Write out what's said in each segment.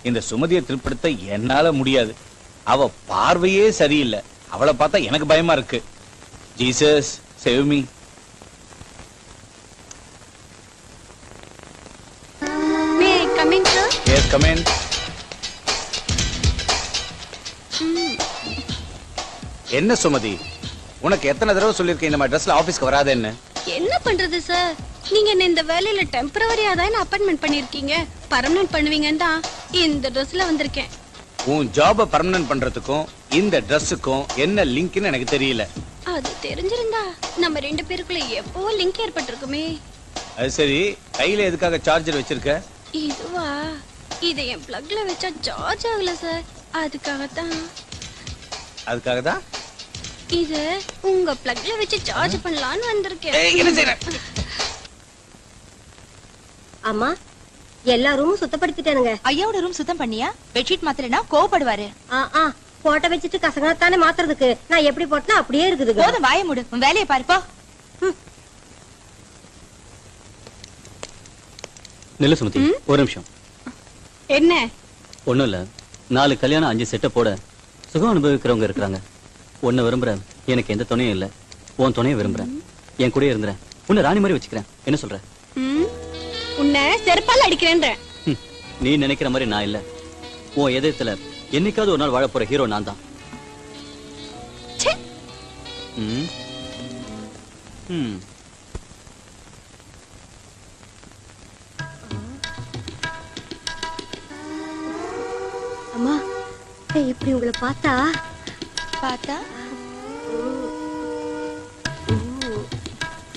இந்த சுமதியை திருப்படுத்த என்னால முடியாது. அவ பார்வையே சரியில்லை. அவளை பார்த்தா எனக்கு பயமா இருக்கு. Jesus save me. May I come in, sir? Yes, come in. என்ன சுமதி, உனக்கு எத்தனை தடவை சொல்லிருக்கேன் இந்த மாதிரி ட்ரெஸ்ல ஆபீஸ்க்கு வராதேன்னு? என்ன பண்றது சார், நீங்க என்ன இந்த வேலையில டெம்பரவரியா தான் அப்பாயின்மெண்ட் பண்ணிருக்கீங்க. பர்மனன்ட் பண்ணுவீங்கன்னு தான் இந்த ட்ரெஸ்ல வந்திருக்கேன். உன் ஜாப பர்மனன்ட் பண்றதுக்கும் இந்த ட்ரெஸ்ஸுக்கும் என்ன லிங்க்னு எனக்கு தெரியல. அது தெரிஞ்சிருந்தா நம்ம ரெண்டு பேருக்குள்ள எப்போ லிங்க் ஏற்பட்டிருக்குமே. அது சரி, கையில எதுக்காக சார்ஜர் வச்சிருக்க? இதுவா, இதை என் பிளக்ல வச்சா சார்ஜ் ஆகல சார், அதுக்காகத்தான். அதுக்காகதான் இது உங்க பிளக்ல வச்சு சார்ஜ் பண்ணலாம்னு வந்திருக்கேன். என்ன செய்ற? அம்மா, எல்லா ரூமும் சுத்தப்படுத்திட்டானுங்க. ஐயாவோட ரூம் சுத்தம் பண்ணியா? பெட்ஷீட் மாத்தலனா கோவப்படுவாரு. போட்ட வச்சுட்டு கசங்கத்தானே மாத்துறதுக்கு நான் எப்படி போட்டா அப்படியே இருக்குது. போதும், வாய மூடு, உன் வேலையை பாரு போ. நில்லு சுமதி, ஒரு நிமிஷம். என்ன? ஒண்ணும் இல்ல, 4 கல்யாணம் 5 செட்ட போட சுகம் அனுபவிக்கிறவங்க இருக்கிறாங்க. உன்னை விரும்புறேன், எனக்கு எந்த துணையும் இல்ல. உன் துணையை விரும்புறேன், என் கூட இருந்துறேன், உன்னை ராணி மாதிரி வச்சுக்கிறேன். என்ன சொல்ற? உன்னை செருப்பால் அடிக்கிறேன்ற. நீ நினைக்கிற மாதிரி நான் இல்ல. உன் எதிர்த்துல என்னைக்காவது ஒரு நாள் வாழ போற ஹீரோ நான் தான். அம்மா, இப்படி உங்களை பார்த்தா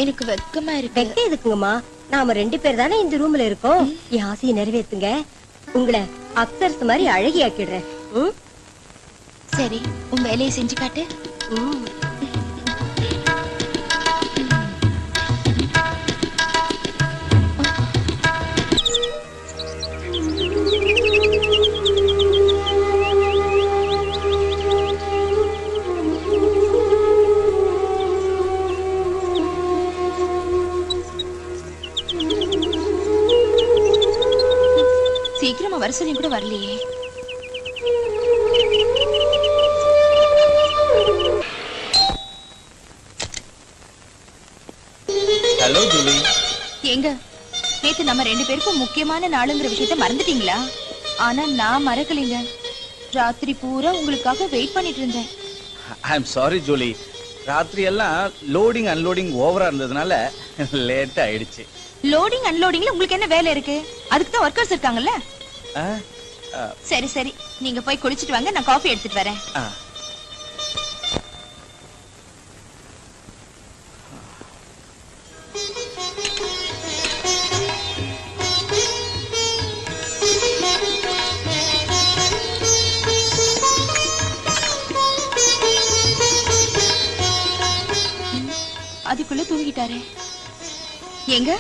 எனக்கு வெக்கமா இருக்கு. வெக்க எதுக்குங்கம்மா? நாம 2 பேர் தானே இந்த ரூம்ல இருக்கோம். என் ஆசையை நிறைவேத்துங்க. உங்களை அக்சர்ஸ் மாதிரி அழகியாக்கிடுறேன். சரி, உன் வேலையை செஞ்சு காட்டு. சீக்கிரமா வர சொல்லி கூட வரலையே. Hello Julie. எங்க நேத்து நம்ம 2 பேருக்கும் முக்கியமான நாளுங்கிற விஷயத்தை மறந்துட்டீங்களா? ஆனா நான் மறக்கலைங்க. ராத்திரி பூரா உங்களுக்காக வெயிட் பண்ணிட்டு இருந்தேன். ஐ அம் சாரி ஜூலி, ராத்திரி எல்லாம் லோடிங் அன்லோடிங் ஓவரா இருந்ததுனால லேட் ஆயிடுச்சு. லோடிங் அன்லோடிங்ல உங்களுக்கு என்ன வேலை இருக்கு? அதுக்கு தான் வர்க்கர்ஸ் இருக்காங்கல்ல. சரி சரி, நீங்க போய் குளிச்சிட்டு வாங்க, நான் காஃபி எடுத்துட்டு வரேன். அதுக்குள்ள தூங்கிட்டாரே. எங்க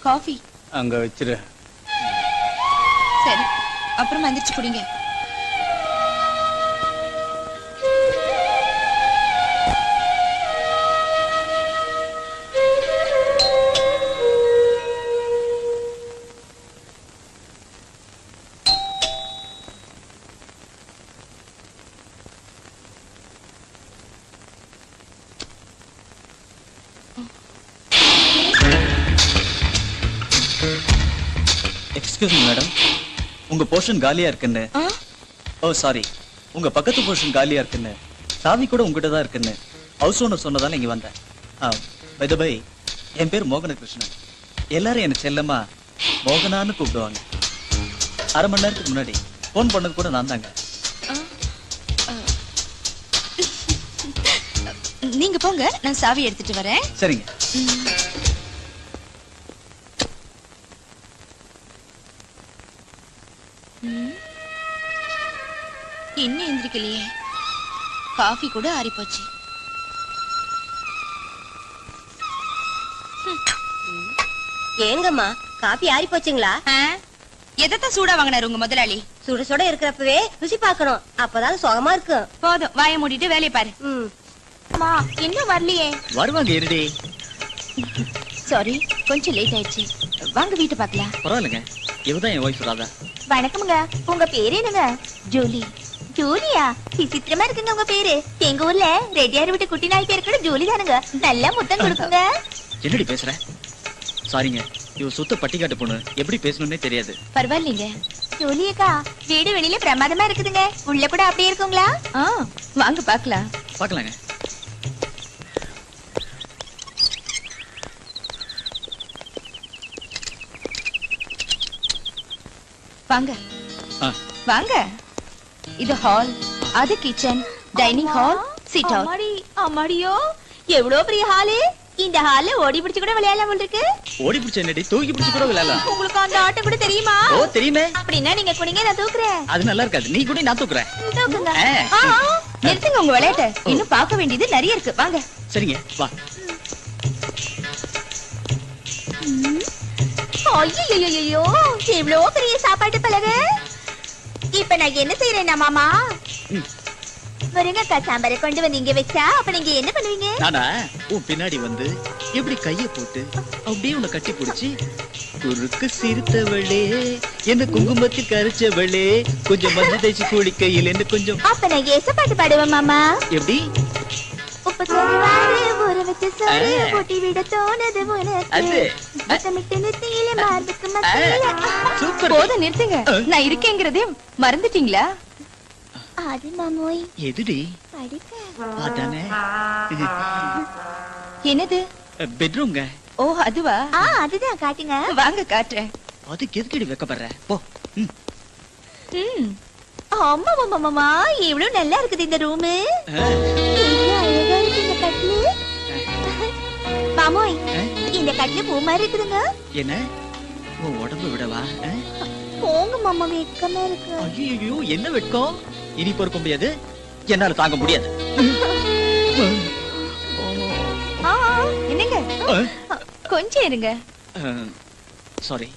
காஃபி? அங்க வச்சிரு. சரி, அப்புறம் எந்திரிச்சு குடிங்க. எக்ஸ்கியூஸ் மீ மேடம், உங்க போர்ஷன் காலியா இருக்குன்னு. ஓ சாரி, உங்க பக்கத்து போர்ஷன் காலியா இருக்குன்னு, சாவி கூட உங்ககிட்ட தான் இருக்குன்னு ஹவுஸ் ஓனர் சொன்னதால இங்க வந்தேன். பை தி பை, என் பேர் மோகனகிருஷ்ணன். எல்லாரும் என்ன செல்லமா மோகனான்னு கூப்பிடுவாங்க. அரை மணி நேரத்துக்கு முன்னாடி போன் பண்ணது கூட நான் தாங்க. நீங்க போங்க, நான் சாவி எடுத்துட்டு வரேன். சரிங்க. இன்னும் எந்திரிக்கலையே. காஃபி கூட ஆறி போச்சு. ஏங்கம்மா, காபி ஆறி போச்சுங்களா? எதத்தான் சூடா வாங்கினாரு உங்க முதலாளி? சுட சுட இருக்கிறப்பவே ருசி பார்க்கணும், அப்பதான் சுகமா இருக்கும். போதும், வாயை மூடிட்டு வேலையை பாரு. இன்னும் வரலையே. வருவாங்க, இருடி. சாரி, கொஞ்சம் லேட் ஆயிடுச்சு. வாங்க வீட்டை பார்க்கலாம். பரவாயில்லைங்க, இவதான் என் ஒய்ஃப் ராதா. வணக்கம்ங்க. உங்க பேரு என்னங்க? ஜூலி. ஜூலியா? விசித்திரமா இருக்குங்க உங்க பேரு. எங்க ஊர்ல ரெட்டியார் வீட்டு குட்டி நாய் பேரு கூட ஜூலி தானுங்க. நல்லா முத்தம் கொடுக்குங்க. என்னடி பேசுற? சாரிங்க, இவ சுத்த பட்டிக்காட்டு பொண்ணு, எப்படி பேசணும்னே தெரியாது. பரவாயில்லைங்க. ஜூலி அக்கா, வீடு வெளியில பிரமாதமா இருக்குதுங்க. உள்ள கூட அப்படியே இருக்குங்களா? வாங்க பாக்கலாம். பாக்கலாங்க. வாங்க வாங்க. இது ஹால், அது kitchen, dining hall, sit out. அம்மாடி அம்மாடியோ, எவ்வளவு பெரிய ஹாலு. இந்த ஹால்ல ஓடி பிடிச்சு கூட விளையாடலாம் போல இருக்கு. ஓடி பிடிச்ச என்னடி, தூக்கி பிடிச்சு கூட விளையாடலாம். உங்களுக்கு அந்த ஆட்டம் கூட தெரியுமா? ஓ தெரியுமே. அப்படின்னா நீங்க குடிங்க, நான் தூக்குறேன். அது நல்லா இருக்காது, நீ கூட நான் தூக்குறேன். தூக்குங்க. நிறுத்துங்க உங்க விளையாட்ட. இன்னும் பார்க்க வேண்டியது நிறைய இருக்கு. வாங்க. சரிங்க, வா. ஐயோ, எவ்வளவு பெரிய சாப்பாட்டு பலகை. இப்ப நான் என்ன செய்யறேன்னா மாமா, முருங்கக்காய் சாம்பாரை கொண்டு வந்து இங்க வச்சா அப்ப நீங்க என்ன பண்ணுவீங்க? நானா உன் பின்னாடி வந்து எப்படி கைய போட்டு அப்படியே உன்னை கட்டி பிடிச்சி, குறுக்கு சிரித்தவளே, என்ன குங்குமத்தில் கரைச்சவளே, கொஞ்சம் மஞ்சள் தேய்ச்சி குளிக்கையில் என்ன கொஞ்சம். அப்ப நான் ஏசப்பாட்டு பாடுவேன் மாமா. எப்படி? உப்பு சொல்லுவாரு, ஊற வச்சு சொல்லி போட்டி விட தோணுது உனக்கு. முத்தமிட்டு நெத்தியில மார்புக்கு மத்தியில. சூப்பர். போதும் நிறுத்துங்க. நான் இருக்கேங்கிறதே மறந்துட்டீங்களா? அது மாமோய். எதுடி? படிக்க. அதானே. என்னது? பெட்ரூம்ங்க. ஓ அதுவா? அதுதான் காட்டுங்க. வாங்க காட்டுறேன். அதுக்கு எதுக்கடி வைக்கப்படுற? போ. ஆமா மாமா மாமா, இவ்வளவு நல்லா இருக்குது இந்த ரூம். அழகா இருக்கு இந்த கட்டிலு. மாமோய், இந்த கட்டிலு பூ மாதிரி இருக்குதுங்க. என்ன உன் உடம்பு விடவா? போங்க மாமா, வெக்கமா இருக்கு. ஐயோ, என்ன வெட்கம்? இனி பொறுக்க முடியாது, என்னால தாங்க முடியாது. என்னங்க, கொஞ்சம் இருங்க. சாரி.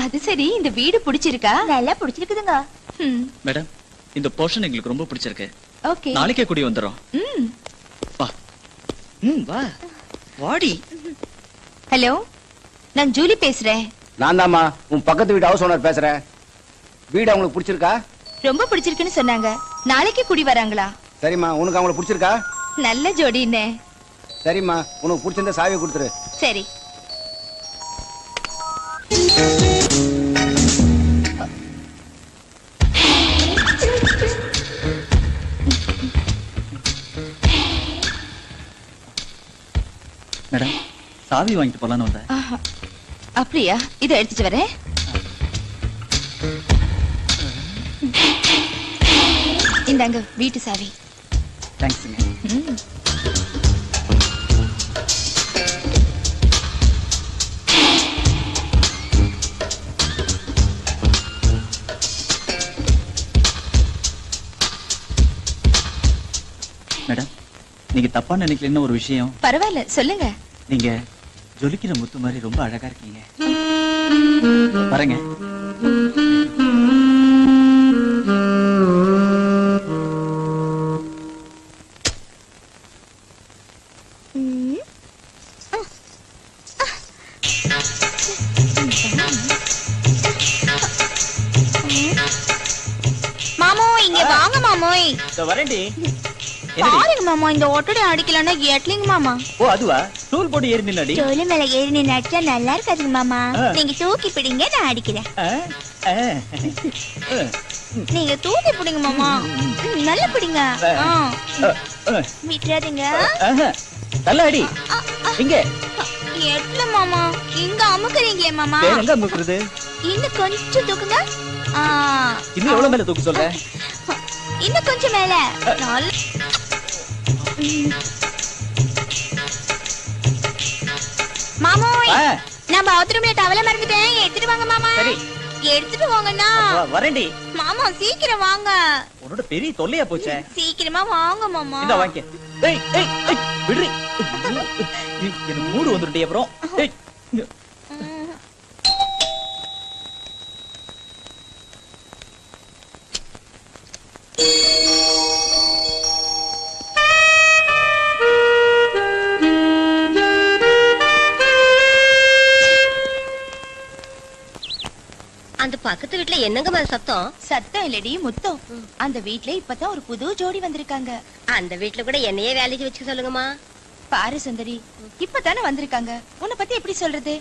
அது சரி, இந்த வீடு பிடிச்சிருக்கா? நல்லா பிடிச்சிருக்குதுங்க. மேடம், இந்த போர்ஷன் எங்களுக்கு ரொம்ப பிடிச்சிருக்கு. ஓகே, நாளைக்கே கூடி வந்துறோம். வா. வா. வாடி. ஹலோ, நான் ஜூலி பேசுறேன். நான் தாம்மா உன் பக்கத்து வீட்டு ஹவுஸ் ஓனர் பேசுறேன். வீடு அவங்களுக்கு பிடிச்சிருக்கா? ரொம்ப பிடிச்சிருக்குன்னு சொன்னாங்க. நாளைக்கு குடி வராங்களா? சரிம்மா, உனக்கு அவங்களுக்கு பிடிச்சிருக்கா? நல்ல ஜோடின்னு. சரிம்மா, உனக்கு பிடிச்சிருந்த சாவியை கொடுத்துரு. சரி. மேடம், சாவி வாங்கிட்டு போலான்னு வந்தேன். அப்படியா? இதை எடுத்துட்டு வரேன். இந்தாங்க வீட்டு சாவி. தேங்க்ஸ்ங்க. மேடம், நீங்க தப்பா நினைக்கலன்னு ஒரு விஷயம். பரவாயில்ல, சொல்லுங்க. நீங்க ஜொலிக்கிற முத்து மாதிரி ரொம்ப அழகா இருக்கீங்க. பாருங்க. மாமோ, இங்க வாங்க மாமோய். வரேன்டி. பாருங்க மாமா, இந்த ஒட்டடை அடிக்கலன்னா எட்லிங்க மாமா. ஓ அதுவா? டூல் போட்டு ஏறி நின்னாடி. ஜோலி மேல ஏறி நின்னு அடிச்சா நல்லா இருக்காதுங்க மாமா. நீங்க தூக்கி பிடிங்க, நான் அடிக்கிறேன். நீங்க தூக்கி பிடிங்க மாமா. நல்லா பிடிங்க. விட்டுறாதீங்க. நல்லா அடி. இங்க எட்ல மாமா, இங்க அமுக்குறீங்களே மாமா. வேற எங்க அமுக்குறது? இன்னும் கொஞ்சம் தூக்குங்க. இன்னும் எவ்வளவு மேல தூக்கு சொல்ற? இன்னும் கொஞ்சம் மேல. மாமோய், நான் பாத்ரூம்ல டவல மறந்துட்டேன். எடுத்துட்டு வாங்க மாமா. சரி, எடுத்துட்டு வாங்கண்ணா. வரேன்டி. மாமா சீக்கிரம் வாங்க. உன்னோட பெரிய தொல்லையா போச்சே. சீக்கிரமா வாங்க மாமா. இந்த வாங்க. ஏய் ஏய் ஏய், விடுறி. எனக்கு மூடு வந்துட்டே அப்புறம். ஏய். அந்த பக்கத்து வீட்ல என்னங்கம்மா சத்தம்? சத்தம் இல்லடி முத்தம். அந்த வீட்ல இப்பதான் ஒரு புது ஜோடி வந்திருக்காங்க. அந்த வீட்ல கூட என்னையே வேலைக்கு வச்சுக்க சொல்லுங்கம்மா. பாரு சுந்தரி, இப்பதானே வந்திருக்காங்க. உன்னை பத்தி எப்படி சொல்றது?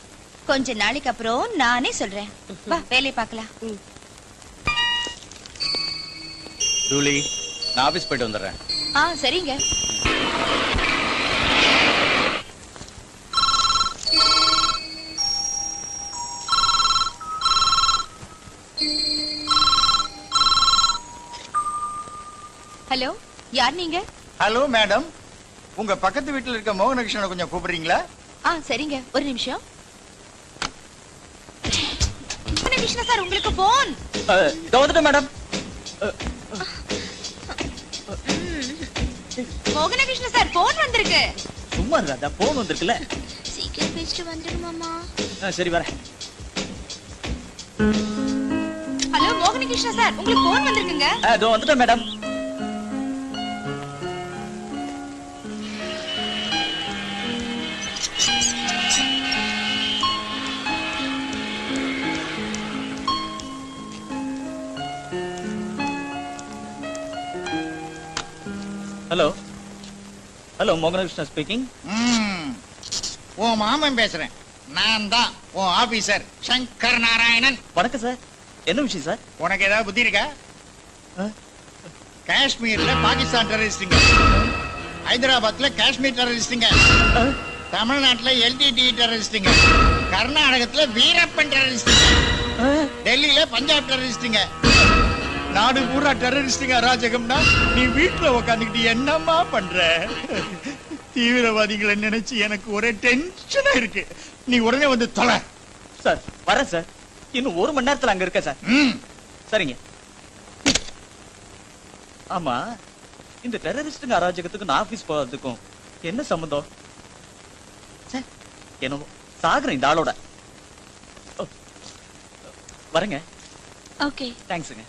கொஞ்ச நாளைக்கு அப்புறம் நானே சொல்றேன். வா வேலையை பார்க்கலாம். ஜூலி, நான் ஆபீஸ் போயிட்டு வந்துடுறேன். சரிங்க. ஹலோ, யார் நீங்க? ஹலோ மேடம், உங்க பக்கத்து வீட்டுல இருக்க மோகனகிருஷ்ணனை கொஞ்சம் கூப்பிடுறீங்களா? சரிங்க, ஒரு நிமிஷம். மோகனகிருஷ்ண சார், உங்களுக்கு போன். வந்துட்டேன் மேடம். மோகனகிருஷ்ண சார், போன் வந்திருக்கு. சும்மா இருக்காதா, போன் வந்திருக்குல்ல. சீக்கிரம் பேசிட்டு வந்துடுங்க மாமா. சரி வரேன். ஹலோ மோகனகிருஷ்ண சார், உங்களுக்கு போன் வந்திருக்குங்க. வந்துட்டேன் madam. Hello hello, Mohanakrishna speaking. உன் மாமன் பேசுறேன். நான் தான் உன் ஆபீசர் சங்கர் நாராயணன். வணக்கம் சார். என்ன விஷயம் சார்? உனக்கு ஏதாவது புத்தி இருக்கா? காஷ்மீர்ல பாகிஸ்தான் டெரரிஸ்டுங்க, ஹைதராபாத்ல காஷ்மீர் டெரரிஸ்டுங்க, தமிழ்நாட்டுல எல்டிடி டெரரிஸ்டுங்க, கர்நாடகத்துல வீரப்பன் டெரரிஸ்டுங்க, டெல்லியில பஞ்சாப் டெரரிஸ்டுங்க. நாடு பூரா டெரரிஸ்டுங்க அராஜகம்னா நீ வீட்டுல உக்காந்துக்கிட்டு என்னம்மா பண்ற? தீவிரவாதிகளை நினைச்சு எனக்கு ஒரே டென்ஷனா இருக்கு. நீ உடனே வந்து தொலை. சார் வரேன் சார். இன்னும் 1 மணி நேரத்துல அங்க இருக்க சார். சரிங்க. ஆமா, இந்த டெரரிஸ்டுங்க அராஜகத்துக்கும் நான் ஆபீஸ் போறதுக்கும் என்ன சம்பந்தம்? என்னவோ சாகுறேன் இந்த ஆளோட. வரேங்க. ஓகே, தேங்க்ஸுங்க.